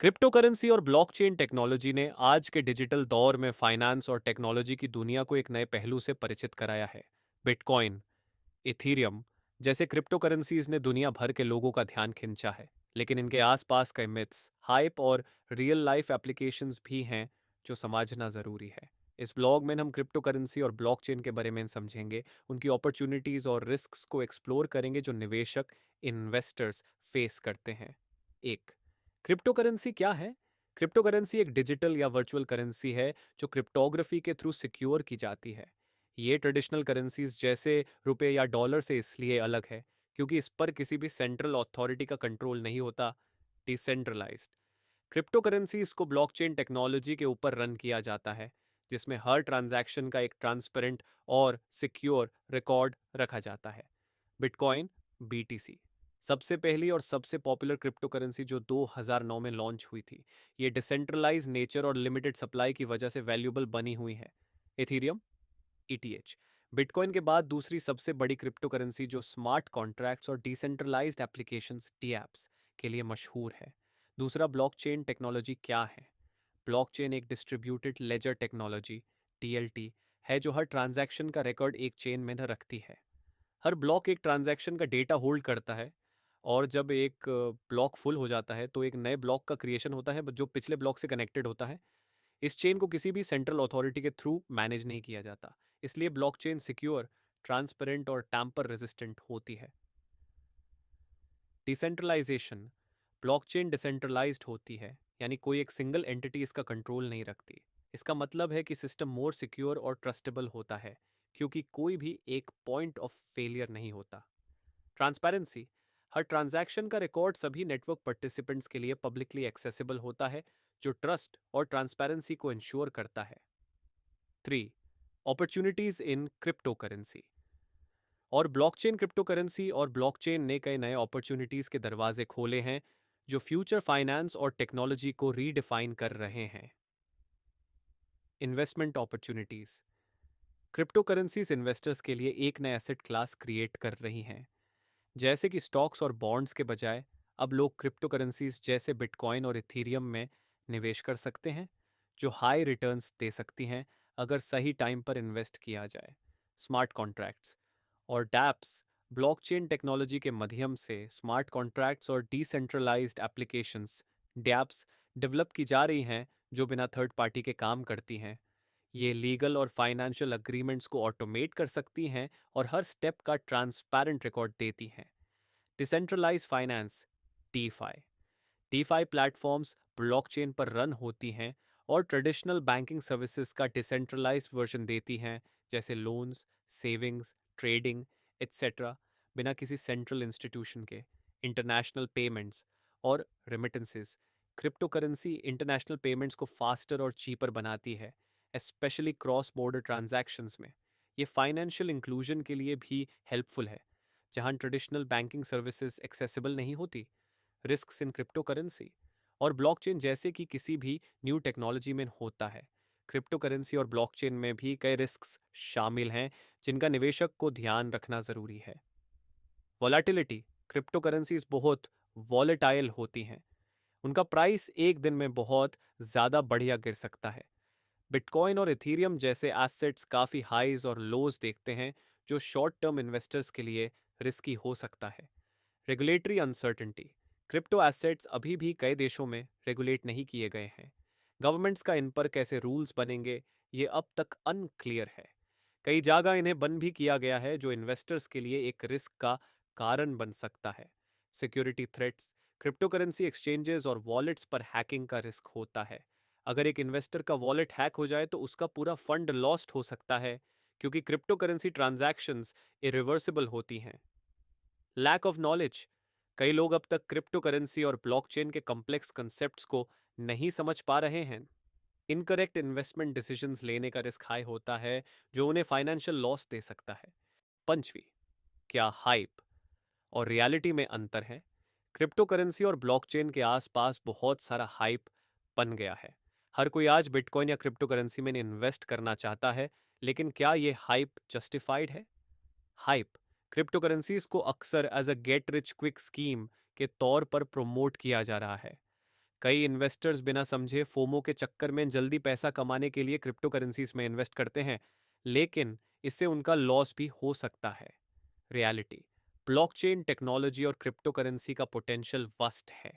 Crypto currency और blockchain technology ने आज के डिजिटल दौर में फाइनेंस और टेक्नोलॉजी की दुनिया को एक नए पहलू से परिचित कराया है। बिटकॉइन, इथीरियम जैसे क्रिप्टो करेंसीज ने दुनिया भर के लोगों का ध्यान खींचा है, लेकिन इनके आसपास कई मिथ्स, हाइप और रियल लाइफ एप्लीकेशंस भी हैं जो समझना ज़रूरी है। इस ब्लॉग में हम क्रिप्टो करेंसी और ब्लॉकचेन के बारे में समझेंगे, उनकी अपॉर्चुनिटीज़ और रिस्क्स को एक्सप्लोर करेंगे जो निवेशक, इन्वेस्टर्स फेस करते हैं। एक, क्रिप्टो करेंसी क्या है? क्रिप्टो करेंसी एक डिजिटल या वर्चुअल करेंसी है जो क्रिप्टोग्राफी के थ्रू सिक्योर की जाती है। ये ट्रेडिशनल करेंसीज जैसे रुपए या डॉलर से इसलिए अलग है क्योंकि इस पर किसी भी सेंट्रल अथॉरिटी का कंट्रोल नहीं होता, डिसेंट्रलाइज्ड। क्रिप्टो करेंसीज को ब्लॉकचेन टेक्नोलॉजी के ऊपर रन किया जाता है, जिसमें हर ट्रांजैक्शन का एक ट्रांसपेरेंट और सिक्योर रिकॉर्ड रखा जाता है। बिटकॉइन, बीटीसी, सबसे पहली और सबसे पॉपुलर क्रिप्टो करेंसी जो 2009 में लॉन्च हुई थी। ये डिसेंट्रलाइज नेचर और लिमिटेड सप्लाई की वजह से वैल्यूएबल बनी हुई है। इथीरियम, ईटीएच, बिटकॉइन के बाद दूसरी सबसे बड़ी क्रिप्टो करेंसी जो स्मार्ट कॉन्ट्रैक्ट्स और डिसेंट्रलाइज्ड एप्लीकेशंस डीएप्स के लिए मशहूर है। दूसरा, ब्लॉकचेन टेक्नोलॉजी क्या है? ब्लॉकचेन एक डिस्ट्रीब्यूटेड लेजर टेक्नोलॉजी, डीएलटी, है जो हर ट्रांजैक्शन का रिकॉर्ड एक चेन में न रखती है। हर ब्लॉक एक ट्रांजैक्शन का डेटा होल्ड करता है, और जब एक ब्लॉक फुल हो जाता है तो एक नए ब्लॉक का क्रिएशन होता है जो पिछले ब्लॉक से कनेक्टेड होता है। इस चेन को किसी भी सेंट्रल अथॉरिटी के थ्रू मैनेज नहीं किया जाता, इसलिए ब्लॉकचेन सिक्योर, ट्रांसपेरेंट और टैम्पर रेजिस्टेंट होती है। डिसेंट्रलाइजेशन, ब्लॉकचेन डिसेंट्रलाइज्ड होती है, यानी कोई एक सिंगल एंटिटी इसका कंट्रोल नहीं रखती। इसका मतलब है कि सिस्टम मोर सिक्योर और ट्रस्टेबल होता है क्योंकि कोई भी एक पॉइंट ऑफ फेलियर नहीं होता। ट्रांसपेरेंसी, हर ट्रांजैक्शन का रिकॉर्ड सभी नेटवर्क पार्टिसिपेंट्स के लिए पब्लिकली एक्सेसिबल होता है, जो ट्रस्ट और ट्रांसपेरेंसी को इंश्योर करता है। 3, अपॉर्चुनिटीज इन क्रिप्टो करेंसी, और ब्लॉकचेन क्रिप्टो करेंसी और ब्लॉकचेन ने कई नए अपॉर्चुनिटीज के दरवाजे खोले हैं जो फ्यूचर फाइनेंस और टेक्नोलॉजी को रीडिफाइन कर रहे हैं। Investment opportunities, crypto currencies investors के लिए एक नए एसेट क्लास क्रिएट कर रही हैं। जैसे कि स्टॉक्स और बॉन्ड्स के बजाय अब लोग क्रिप्टो करेंसीज जैसे बिटकॉइन और इथीरियम में निवेश कर सकते हैं, जो हाई रिटर्न्स दे सकती हैं अगर सही टाइम पर इन्वेस्ट किया जाए। स्मार्ट कॉन्ट्रैक्ट्स और डैप्स, ब्लॉकचेन टेक्नोलॉजी के माध्यम से स्मार्ट कॉन्ट्रैक्ट्स और डिसेंट्रलाइज्ड एप्लीकेशंस, डैप्स, डेवलप की जा रही हैं जो बिना थर्ड पार्टी के काम करती हैं। ये लीगल और फाइनेंशियल अग्रीमेंट्स को ऑटोमेट कर सकती हैं और हर स्टेप का ट्रांसपेरेंट रिकॉर्ड देती हैं। Decentralize finance, DeFi, DeFi platforms blockchain पर रन होती हैं और ट्रेडिशनल बैंकिंग सर्विसेज का डिसेंट्रलाइज्ड वर्जन देती हैं, जैसे लोन्स, सेविंग्स, ट्रेडिंग, एट्सेट्रा, बिना किसी सेंट्रल इंस्टीट्यूशन के। इंटरनेशनल पेमेंट्स और remittances, crypto currency international payments को फास्टर और चीपर बनाती है, स्पेशली क्रॉस बॉर्डर ट्रांजैक्शंस में। ये फाइनेंशियल इंक्लूजन के लिए भी हेल्पफुल है जहां ट्रेडिशनल बैंकिंग सर्विसेज एक्सेसिबल नहीं होती। रिस्क इन क्रिप्टो करेंसी और ब्लॉकचेन जैसे कि किसी भी न्यू टेक्नोलॉजी में होता है, क्रिप्टो करेंसी और ब्लॉकचेन में भी कई रिस्क्स शामिल हैं जिनका निवेशक को ध्यान रखना जरूरी है। वॉलेटिलिटी, क्रिप्टो करेंसीज बहुत वॉलेटाइल होती हैं, उनका प्राइस एक दिन में बहुत ज़्यादा बढ़ या गिर सकता है। बिटकॉइन और इथीरियम जैसे एसेट्स काफ़ी हाईज और लोज देखते हैं, जो शॉर्ट टर्म इन्वेस्टर्स के लिए रिस्की हो सकता है। रेगुलेटरी अनसर्टेनिटी, क्रिप्टो एसेट्स अभी भी कई देशों में रेगुलेट नहीं किए गए हैं। गवर्नमेंट्स का इन पर कैसे रूल्स बनेंगे, ये अब तक अनक्लियर है। कई जगह इन्हें बंद भी किया गया है, जो इन्वेस्टर्स के लिए एक रिस्क का कारण बन सकता है। Security threats, crypto currency exchanges और वॉलेट्स पर हैकिंग का रिस्क होता है। अगर एक इन्वेस्टर का वॉलेट हैक हो जाए तो उसका पूरा फंड लॉस्ट हो सकता है, क्योंकि क्रिप्टो करेंसी ट्रांजैक्शंस इरिवर्सिबल होती हैं। लैक ऑफ नॉलेज, कई लोग अब तक क्रिप्टो करेंसी और ब्लॉकचेन के कॉम्प्लेक्स कंसेप्ट्स को नहीं समझ पा रहे हैं। इनकरेक्ट इन्वेस्टमेंट डिसीजंस लेने का रिस्क हाई होता है, जो उन्हें फाइनेंशियल लॉस दे सकता है। पंचवी, क्या हाइप और रियलिटी में अंतर है? क्रिप्टो करेंसी और ब्लॉकचेन के आसपास बहुत सारा हाइप बन गया है। हर कोई आज बिटकॉइन या क्रिप्टो करेंसी में इन्वेस्ट करना चाहता है, लेकिन क्या ये हाइप जस्टिफाइड है? हाइप क्रिप्टो करेंसीज को अक्सर as a get rich quick scheme के तौर पर प्रमोट किया जा रहा है। कई इन्वेस्टर्स बिना समझे फोमो के चक्कर में जल्दी पैसा कमाने के लिए क्रिप्टो करेंसीज में इन्वेस्ट करते हैं, लेकिन इससे उनका लॉस भी हो सकता है। रियलिटी, ब्लॉकचेन टेक्नोलॉजी और क्रिप्टो करेंसी का पोटेंशियल वास्ट है,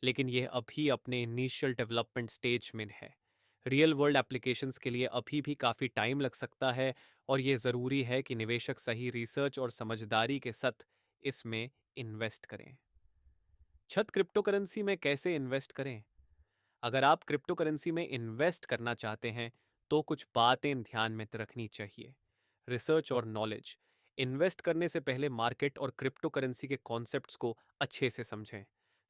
लेकिन यह अभी अपने इनिशियल डेवलपमेंट स्टेज में है। रियल वर्ल्ड एप्लीकेशंस के लिए अभी भी काफ़ी टाइम लग सकता है, और यह ज़रूरी है कि निवेशक सही रिसर्च और समझदारी के साथ इसमें इन्वेस्ट करें। छत क्रिप्टो करेंसी में कैसे इन्वेस्ट करें? अगर आप क्रिप्टो करेंसी में इन्वेस्ट करना चाहते हैं तो कुछ बातें ध्यान में रखनी चाहिए। रिसर्च और नॉलेज, इन्वेस्ट करने से पहले मार्केट और क्रिप्टो करेंसी के कॉन्सेप्ट्स को अच्छे से समझें।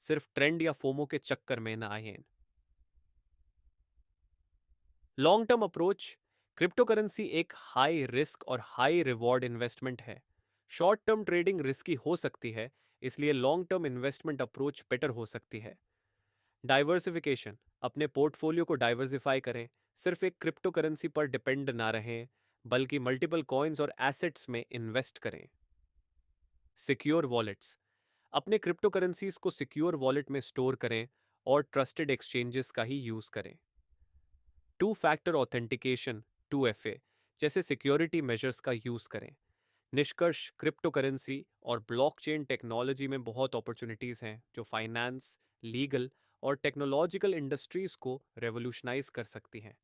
सिर्फ ट्रेंड या फोमो के चक्कर में ना आए। Long term approach, crypto currency एक हाई रिस्क और हाई रिवॉर्ड इन्वेस्टमेंट है। शॉर्ट टर्म ट्रेडिंग रिस्की हो सकती है, इसलिए long term investment approach better हो सकती है। डाइवर्सिफिकेशन, अपने पोर्टफोलियो को डाइवर्सिफाई करें। सिर्फ एक क्रिप्टो करेंसी पर डिपेंड ना रहें, बल्कि मल्टीपल कॉइन्स और एसेट्स में इन्वेस्ट करें। सिक्योर वॉलेट्स, अपने क्रिप्टो करेंसीज को सिक्योर वॉलेट में स्टोर करें और ट्रस्टेड एक्सचेंजेस का ही यूज करें। टू फैक्टर ऑथेंटिकेशन, 2FA जैसे सिक्योरिटी मेजर्स का यूज करें। निष्कर्ष, क्रिप्टो करेंसी और ब्लॉकचेन टेक्नोलॉजी में बहुत अपॉर्चुनिटीज हैं जो फाइनेंस, लीगल और टेक्नोलॉजिकल इंडस्ट्रीज को रेवोल्यूशनाइज कर सकती हैं।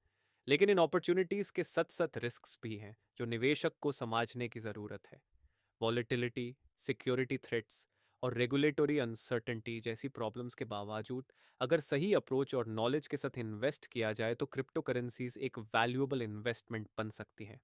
लेकिन इन अपॉर्चुनिटीज के सच सच रिस्क्स भी हैं जो निवेशक को समझने की ज़रूरत है। वॉलेटिलिटी, सिक्योरिटी थ्रेट्स और रेगुलेटरी अनसर्टेनिटी जैसी प्रॉब्लम्स के बावजूद अगर सही अप्रोच और नॉलेज के साथ इन्वेस्ट किया जाए तो क्रिप्टो करेंसीज एक वैल्यूएबल इन्वेस्टमेंट बन सकती हैं।